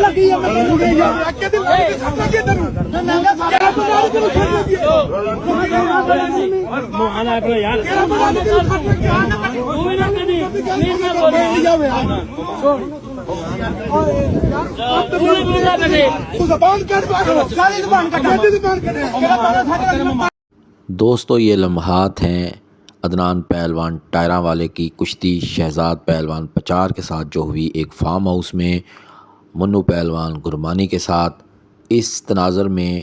ਲੱਗੀ ਆ ਮੈਂ ਜੁੜੇ ਜਾ ਅੱਗੇ ਤੇ ਸਾਡਾ ਕੀ ਤੈਨੂੰ ਮੈਂ ਕਿਹਾ ਬਣਾ ਕੇ ਛੱਡ ਦੇ ਮੋਹਾਨਾ ਕਰੋ ਯਾਰ ਕਿਹੜਾ ਬਣਾ ਕੇ ਛੱਡ ਦੇ ਕਿਆ ਨਾ ਤੂੰ ਵੀ ਨਾ ਕਦੀ ਨਹੀਂ ਮੈਂ ਬੋਲ ਜਾਵੇ ਤੂੰ ਜ਼ਬਾਨ ਕੱਢ ਬਾਹਰ ਸਾਰੀ ਜ਼ਬਾਨ ਕੱਢ ਜ਼ਬਾਨ ਕੱਢ ਕਿਹੜਾ ਬਣਾ ਸਾਡੇ दोस्तों ये लम्हात हैं अदनान पहलवान टायरा वाले की कुश्ती शहजाद पहलवान पचार के साथ जो हुई एक फार्म हाउस में मुन्नू पहलवान गुरमानी के साथ। इस तनाज़र में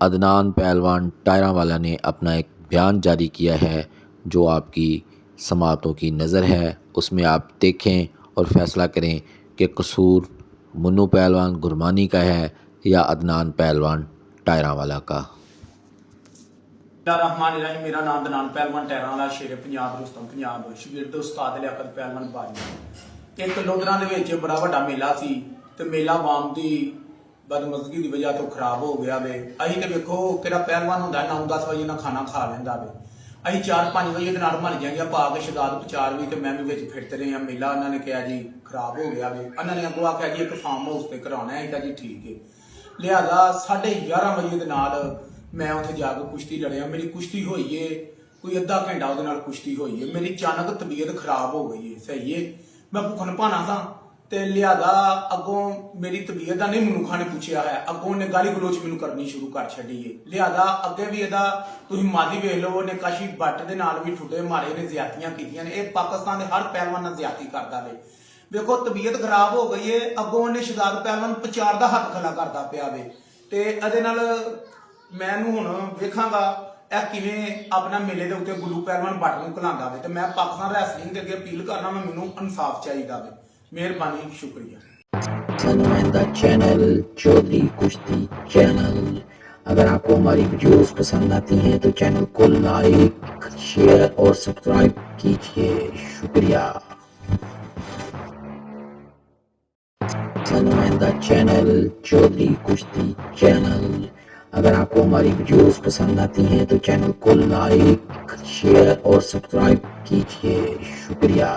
अदनान पहलवान टायरा वाला ने अपना एक बयान जारी किया है जो आपकी समातों की नज़र है, उसमें आप देखें और फ़ैसला करें कि कसूर मुन्नू पहलवान गुरमानी का है या अदनान पहलवान टायरा वाला का। रहमान रहीम। मेरा नाम अदनान पहलवान टायरा वाला शेर पंजाब रुस्तम पंजाब शागिर्द उस्ताद लियाकत पहलवान बाजी। एक लोधरा ਦੇ ਵਿੱਚ ਬੜਾ ਵੱਡਾ ਮੇਲਾ ਸੀ ਤੇ ਮੇਲਾ ਆਵਾਮ ਦੀ ਬਦਮਜ਼ਗੀ ਦੀ ਵਜ੍ਹਾ ਤੋਂ ਖਰਾਬ ਹੋ ਗਿਆ ਵੇ। ਅਸੀਂ ਤੇ ਵੇਖੋ ਕਿਹੜਾ ਪਹਿਲਵਾਨ ਹੁੰਦਾ 9-10 ਵਜੇ ਨਾਲ ਖਾਣਾ ਖਾ ਲੈਂਦਾ ਵੇ। ਅਸੀਂ 4-5 ਵਜੇ ਦੇ ਨਾਲ ਮਰ ਜਾਂਗੇ ਪਾ ਕੇ ਸ਼ਹਜ਼ਾਦ ਪਚਾਰ ਵੀ ਤੇ ਮੈਂ ਵੀ ਵਿੱਚ ਫਿਰਦੇ ਰਹੇ ਆ। ਮੇਲਾ ਉਹਨਾਂ ਨੇ ਕਿਹਾ ਜੀ ਖਰਾਬ ਹੋ ਗਿਆ ਵੇ। ਉਹਨਾਂ ਨੇ ਅੱਗੋਂ ਆਖਿਆ ਜੀ ਇੱਕ ਫਾਰਮ ਹਾਊਸ ਤੇ ਕਰਾਉਣਾ ਹੈ। ਜੀ ਠੀਕ ਹੈ। ਲਿਹਾਜ਼ਾ 11:30 ਵਜੇ ਦੇ ਨਾਲ ਮੈਂ ਉੱਥੇ ਜਾ ਕੇ ਕੁਸ਼ਤੀ ਲੜਿਆ। ਮੇਰੀ ਕੁਸ਼ਤੀ ਹੋਈ ਏ ਕੋਈ ਅੱਧਾ ਘੰਟਾ ਉਹਦੇ ਨਾਲ ਕੁਸ਼ਤੀ ਹੋਈ ਏ। ਮੇਰੀ ਅਚਾਨਕ ਤਬੀਅਤ ਖਰਾਬ ਹੋ ਗਈ ਏ। ਸਹੀ ਏ ਮੈਂ ਭੁੱਖਣ ਭਾਣਾ ਸਾਂ ਤੇ ਲਿਹਾਜ਼ਾ ਅੱਗੋਂ ਮੇਰੀ ਤਬੀਅਤ ਦਾ ਨਹੀਂ ਮਨੁੱਖਾਂ ਨੇ ਪੁੱਛਿਆ ਹੈ। ਅੱਗੋਂ ਨੇ ਗਾਲੀ ਗਲੋਚ ਮੈਨੂੰ ਕਰਨੀ ਸ਼ੁਰੂ ਕਰ ਛੱਡੀ ਏ। ਲਿਹਾਜ਼ਾ ਅੱਗੇ ਵੀ ਇਹਦਾ ਤੁਸੀਂ ਮਾਦੀ ਵੇਖ ਲਓ। ਉਹਨੇ ਕਾਸ਼ੀ ਬੱਟ ਦੇ ਨਾਲ ਵੀ ਠੁੱਡੇ ਮਾਰੇ ਨੇ, ਜ਼ਿਆਦਤੀਆਂ ਕੀਤੀਆਂ ਨੇ। ਇਹ ਪਾਕਿਸਤਾਨ ਦੇ ਹਰ ਪਹਿਲਵਾਨ ਨਾਲ ਜ਼ਿਆਦਤੀ ਕਰਦਾ ਵੇ। ਵੇਖੋ ਤਬੀਅਤ ਖਰਾਬ ਹੋ ਗਈ ਏ। ਅੱਗੋਂ ਉਹਨੇ ਸ਼ਹਜ਼ਾਦ ਪਹਿਲਵਾਨ ਪਚਾਰ ਦਾ ਹੱਥ ਖਲਾ ਕਰਦਾ ਪਿਆ ਵੇ ਤੇ ਇਹਦੇ ਨਾਲ ਮੈਨੂੰ ਹੁਣ ਵੇਖਾਂਗਾ ਇਹ ਕਿਵੇਂ ਆਪਣਾ ਮੇਲੇ ਦੇ ਉੱਤੇ ਗੁੱਲੂ ਪਹਿਲਵਾਨ ਬੱਟ ਨੂੰ ਘਲਾਉਂਦਾ ਵੇ ਤੇ ਮੈਂ ਪਾਕਿਸਤਾਨ ਰੈਸਲਿੰਗ ਦੇ ਅੱਗੇ ਅਪੀਲ ਕਰਨਾ ਮੈਨੂੰ ਇਨਸਾਫ ਚਾਹੀਦਾ ਵੇ। ਮਿਹਰਬਾਨੀ, ਸ਼ੁਕਰੀਆ। नुमाइंदा चैनल चौधरी कुश्ती चैनल। अगर आपको हमारी वीडियोस पसंद आती हैं तो चैनल को लाइक शेयर और सब्सक्राइब कीजिए। शुक्रिया। नुमाइंदा चैनल चौधरी कुश्ती चैनल। अगर आपको हमारी वीडियोस पसंद आती हैं तो चैनल को लाइक शेयर और सब्सक्राइब कीजिए। शुक्रिया।